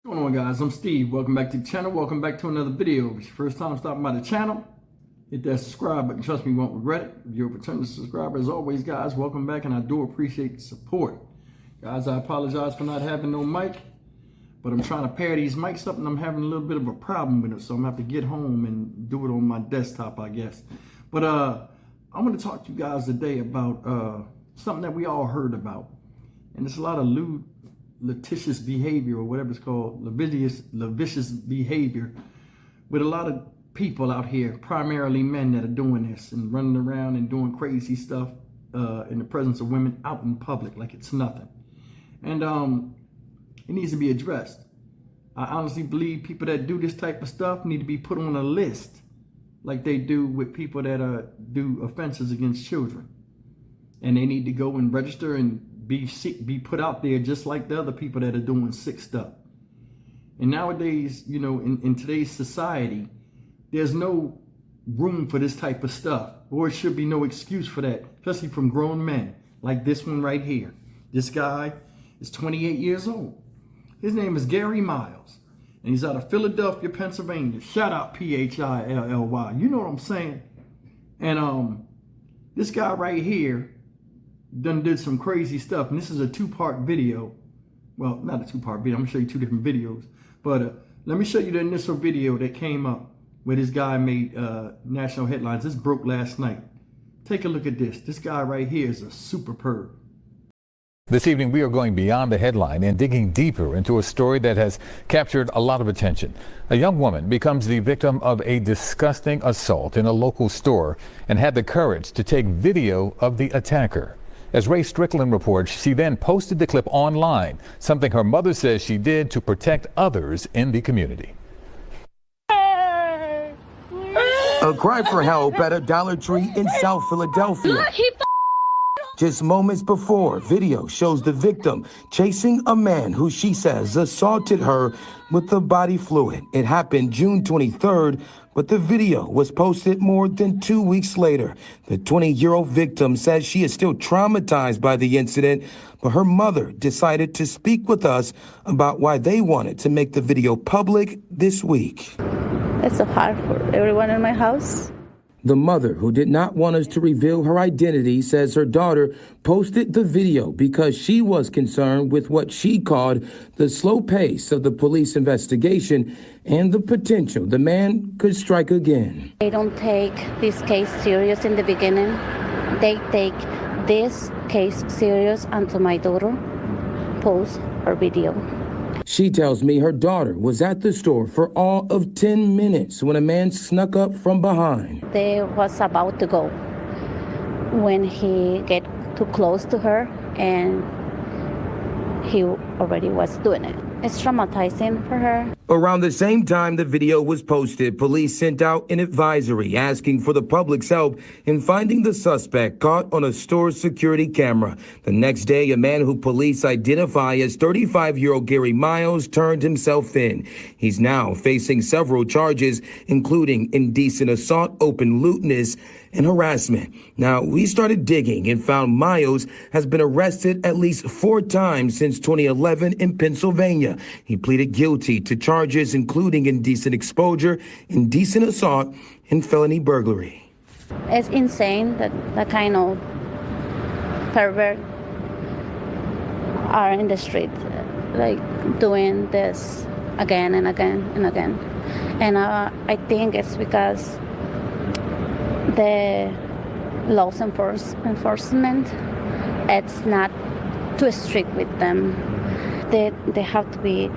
What's going on, guys? I'm Steve. Welcome back to the channel. Welcome back to another video. If it's your first time stopping by the channel, hit that subscribe button. Trust me, you won't regret it. If you're a returning subscriber, as always, guys, welcome back, and I do appreciate the support. Guys, I apologize for not having no mic, but I'm trying to pair these mics up, and I'm having a little bit of a problem with it, so I'm going to have to get home and do it on my desktop, I guess. But I'm going to talk to you guys today about something that we all heard about, and it's a lot of lewd, litigious behavior, or whatever it's called, lascivious behavior, with a lot of people out here, primarily men, that are doing this and running around and doing crazy stuff in the presence of women out in public like it's nothing. And it needs to be addressed. I honestly believe people that do this type of stuff need to be put on a list like they do with people that do offenses against children, and they need to go and register and be put out there just like the other people that are doing sick stuff. And nowadays, you know, in today's society, there's no room for this type of stuff, or it should be no excuse for that, especially from grown men like this one right here. This guy is 28 years old. His name is Gary Miles, and he's out of Philadelphia, Pennsylvania. Shout out Philly. You know what I'm saying? And this guy right here did some crazy stuff, and this is a two-part video. Well, not a two-part video. I'm gonna show you two different videos, but let me show you the initial video that came up where this guy made national headlines. This broke last night. Take a look at this. This guy right here is a super perv. This evening, we are going beyond the headline and digging deeper into a story that has captured a lot of attention. A young woman becomes the victim of a disgusting assault in a local store and had the courage to take video of the attacker. As Ray Strickland reports, she then posted the clip online, something her mother says she did to protect others in the community. A cry for help at a Dollar Tree in South Philadelphia. Just moments before, video shows the victim chasing a man who she says assaulted her with the body fluid. It happened June 23rd, but the video was posted more than 2 weeks later. The 20-year-old victim says she is still traumatized by the incident, but her mother decided to speak with us about why they wanted to make the video public this week. It's so hard for everyone in my house. The mother, who did not want us to reveal her identity, says her daughter posted the video because she was concerned with what she called the slow pace of the police investigation and the potential the man could strike again. They don't take this case serious in the beginning. They take this case serious until my daughter posts her video. She tells me her daughter was at the store for all of 10 minutes when a man snuck up from behind. They was about to go when he get too close to her, and he already was doing it. It's traumatizing for her. Around the same time the video was posted, police sent out an advisory asking for the public's help in finding the suspect caught on a store security camera. The next day, a man who police identify as 35-year-old Gary Miles turned himself in. He's now facing several charges, including indecent assault, open lewdness, and harassment. Now, we started digging and found Miles has been arrested at least 4 times since 2011 in Pennsylvania. He pleaded guilty to charges including indecent exposure, indecent assault, and felony burglary. It's insane that the kind of pervert are in the street, like doing this again and again and again. And I think it's because the laws enforcement, it's not too strict with them. They have to be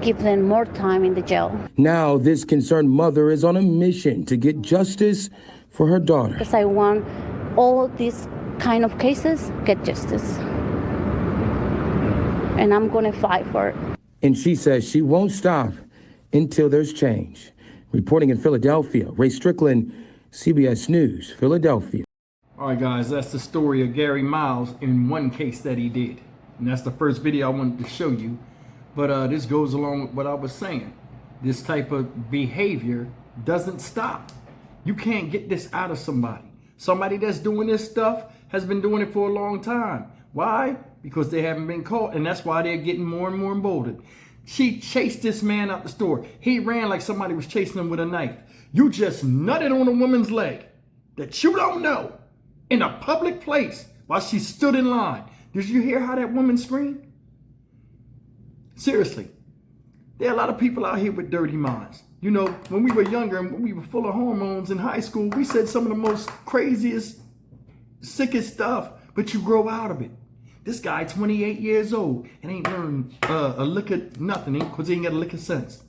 give them more time in the jail. Now this concerned mother is on a mission to get justice for her daughter. Because I want all these kind of cases get justice, and I'm going to fight for it. And she says she won't stop until there's change. Reporting in Philadelphia, Ray Strickland, CBS News, Philadelphia. All right, guys, that's the story of Gary Miles in one case that he did. And that's the first video I wanted to show you. But this goes along with what I was saying. This type of behavior doesn't stop. You can't get this out of somebody. Somebody that's doing this stuff has been doing it for a long time. Why? because they haven't been caught, and that's why they're getting more and more emboldened. She chased this man out the store. He ran like somebody was chasing him with a knife. You just nutted on a woman's leg that you don't know in a public place while she stood in line. Did you hear how that woman screamed? Seriously, there are a lot of people out here with dirty minds. You know, when we were younger and when we were full of hormones in high school, we said some of the most craziest, sickest stuff, but you grow out of it. This guy, 28 years old, and ain't learned a lick of nothing because he ain't got a lick of sense.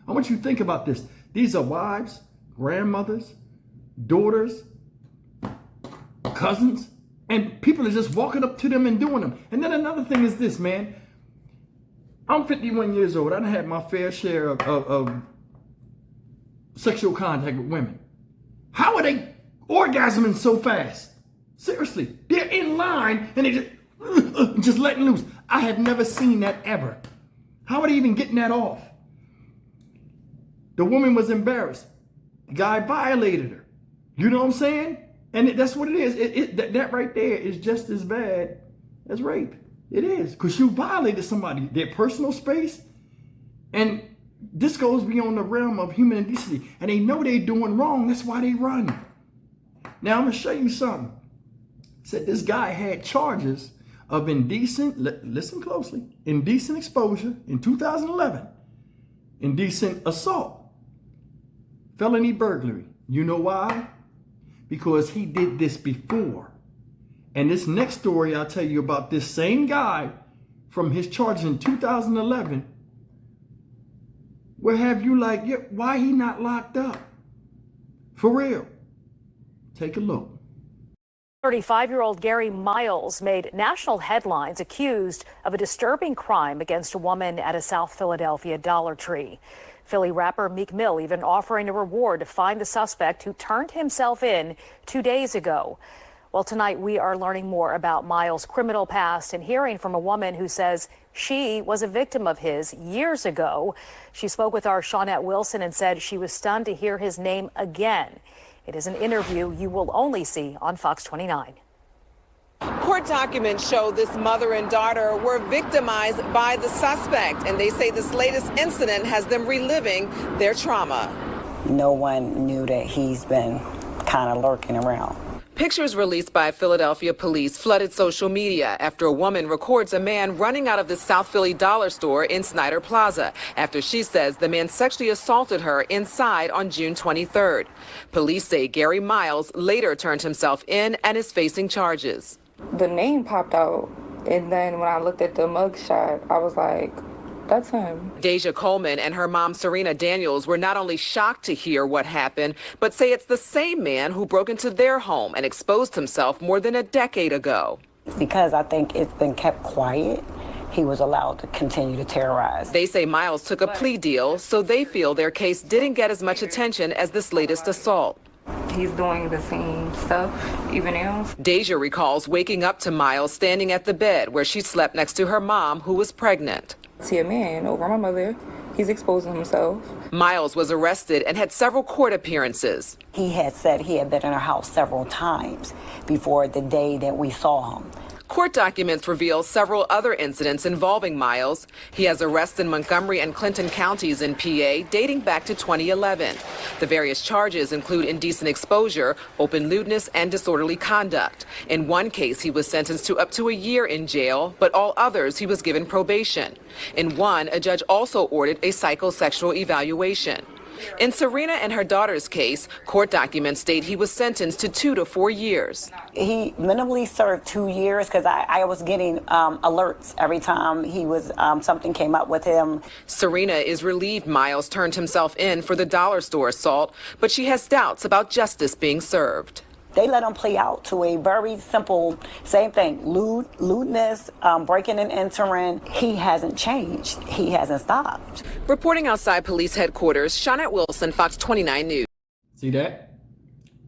I want you to think about this. These are wives, grandmothers, daughters, cousins, and people are just walking up to them and doing them. And then another thing is this, man. I'm 51 years old. I done had my fair share of sexual contact with women. How are they orgasming so fast? Seriously, they're in line and they just letting loose. I have never seen that ever. How are they even getting that off? The woman was embarrassed. The guy violated her. You know what I'm saying? And that's what it is. That right there is just as bad as rape. It is, because you violated somebody, their personal space. And this goes beyond the realm of human indecency. And they know they're doing wrong. That's why they run. Now, I'm going to show you something. It said this guy had charges of indecent, listen closely, indecent exposure in 2011, indecent assault, felony burglary. You know why? Because he did this before. And this next story I'll tell you about this same guy from his charges in 2011 will have you like, yeah, why he not locked up? For real. Take a look. 35-year-old Gary Miles made national headlines accused of a disturbing crime against a woman at a South Philadelphia Dollar Tree. Philly rapper Meek Mill even offering a reward to find the suspect who turned himself in 2 days ago. Well, tonight we are learning more about Miles' criminal past and hearing from a woman who says she was a victim of his years ago. She spoke with our Shawnette Wilson and said she was stunned to hear his name again. It is an interview you will only see on Fox 29. Court documents show this mother and daughter were victimized by the suspect, and they say this latest incident has them reliving their trauma. No one knew that he's been kind of lurking around. Pictures released by Philadelphia police flooded social media after a woman records a man running out of the South Philly dollar store in Snyder Plaza after she says the man sexually assaulted her inside on June 23rd. Police say Gary Miles later turned himself in and is facing charges. The name popped out, and then when I looked at the mugshot, I was like, that's him. Deja Coleman and her mom, Serena Daniels, were not only shocked to hear what happened, but say it's the same man who broke into their home and exposed himself more than a decade ago. Because I think it's been kept quiet, he was allowed to continue to terrorize. They say Miles took a plea deal, so they feel their case didn't get as much attention as this latest assault. He's doing the same stuff even now. Deja recalls waking up to Miles standing at the bed where she slept next to her mom, who was pregnant. See a man over my mother. He's exposing himself. Miles was arrested and had several court appearances. He had said he had been in our house several times before the day that we saw him. Court documents reveal several other incidents involving Miles. He has arrests in Montgomery and Clinton counties in PA dating back to 2011. The various charges include indecent exposure, open lewdness, and disorderly conduct. In one case, he was sentenced to up to a year in jail, but all others he was given probation. In one, a judge also ordered a psychosexual evaluation. In Serena and her daughter's case, court documents state he was sentenced to 2 to 4 years. He minimally served 2 years because I was getting alerts every time he was something came up with him. Serena is relieved Miles turned himself in for the dollar store assault, but she has doubts about justice being served. They let him play out to a very simple, same thing, lewdness, breaking and entering. He hasn't changed. He hasn't stopped. Reporting outside police headquarters, Shawnette Wilson, Fox 29 News. See that?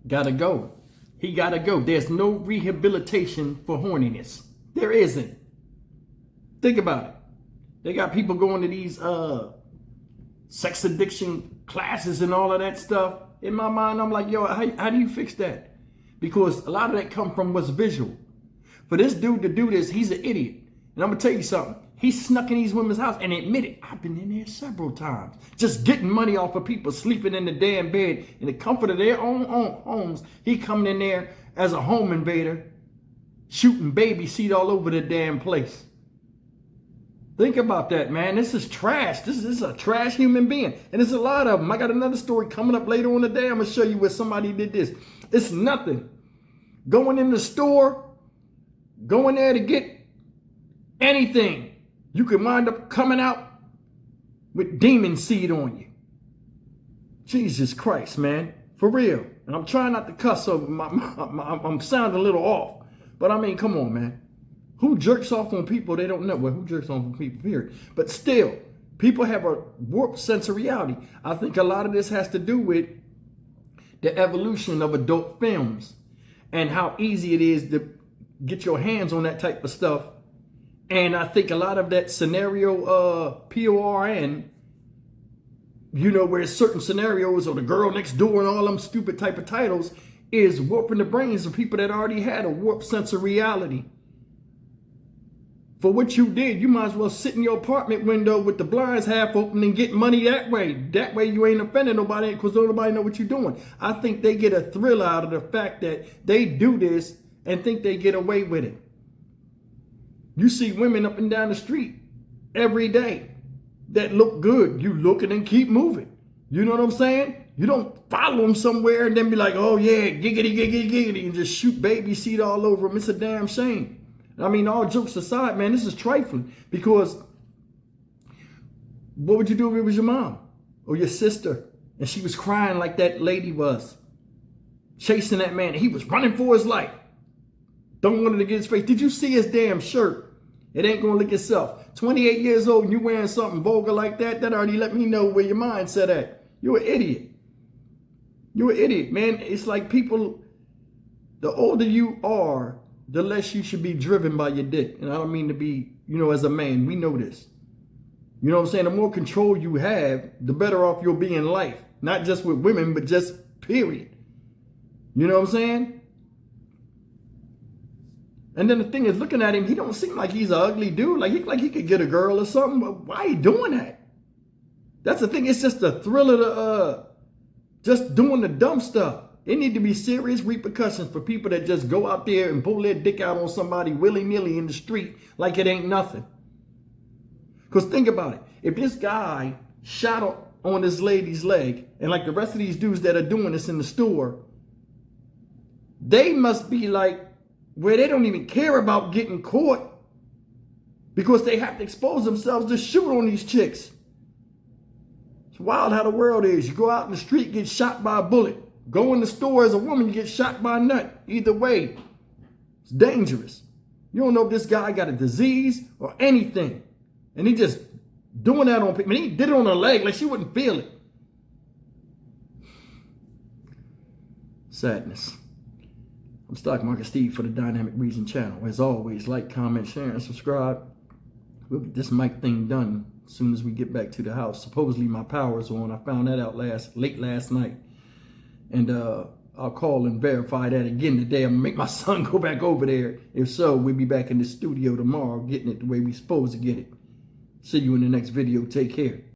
Gotta go. He gotta go. There's no rehabilitation for horniness. There isn't. Think about it. They got people going to these sex addiction classes and all of that stuff. In my mind, I'm like, yo, how do you fix that? Because a lot of that come from what's visual. For this dude to do this, he's an idiot. And I'm going to tell you something. He snuck in these women's house and admitted, I've been in there several times. Just getting money off of people sleeping in the damn bed in the comfort of their own homes. He coming in there as a home invader, shooting baby seed all over the damn place. Think about that, man. This is trash. This is a trash human being. And there's a lot of them. I got another story coming up later on the day. I'm going to show you where somebody did this. It's nothing. Going in the store, going there to get anything. You could wind up coming out with demon seed on you. Jesus Christ, man. For real. And I'm trying not to cuss, so I'm sounding a little off. But I mean, come on, man. Who jerks off on people they don't know? Well, who jerks off on people, period. But still, people have a warped sense of reality. I think a lot of this has to do with the evolution of adult films and how easy it is to get your hands on that type of stuff. And I think a lot of that scenario, PORN, you know, where certain scenarios or the girl next door and all them stupid type of titles is warping the brains of people that already had a warped sense of reality. For what you did, you might as well sit in your apartment window with the blinds half open and get money that way. That way you ain't offending nobody because nobody know what you're doing. I think they get a thrill out of the fact that they do this and think they get away with it. You see women up and down the street every day that look good. You look and then keep moving. You know what I'm saying? You don't follow them somewhere and then be like, oh yeah, giggity, giggity, giggity, and just shoot baby seed all over them. It's a damn shame. I mean, all jokes aside, man, this is trifling, because what would you do if it was your mom or your sister and she was crying like that lady was, chasing that man? He was running for his life. Don't want him to get his face. Did you see his damn shirt? It ain't gonna lick itself. 28 years old and you wearing something vulgar like that, that already let me know where your mindset at. You're an idiot. You're an idiot, man. It's like people, the older you are, the less you should be driven by your dick. And I don't mean to be, you know, as a man, we know this. You know what I'm saying? The more control you have, the better off you'll be in life. Not just with women, but just period. You know what I'm saying? And then the thing is, looking at him, he don't seem like he's an ugly dude. Like he could get a girl or something. But why are you doing that? That's the thing. It's just the thrill of the, just doing the dumb stuff. It need to be serious repercussions for people that just go out there and pull their dick out on somebody willy-nilly in the street like it ain't nothing. Because think about it. If this guy shot on this lady's leg, and like the rest of these dudes that are doing this in the store, they must be like, where they don't even care about getting caught because they have to expose themselves to shoot on these chicks. It's wild how the world is. You go out in the street, get shot by a bullet. Go in the store as a woman, you get shot by a nut. Either way, it's dangerous. You don't know if this guy got a disease or anything. And he just doing that on people. I mean, he did it on her leg like she wouldn't feel it. Sadness. I'm Stock Market Steve for the Dynamic Reason channel. As always, like, comment, share, and subscribe. We'll get this mic thing done as soon as we get back to the house. Supposedly my power's on. I found that out late last night. And I'll call and verify that again today. I'm going to make my son go back over there. If so, we'll be back in the studio tomorrow getting it the way we're supposed to get it. See you in the next video. Take care.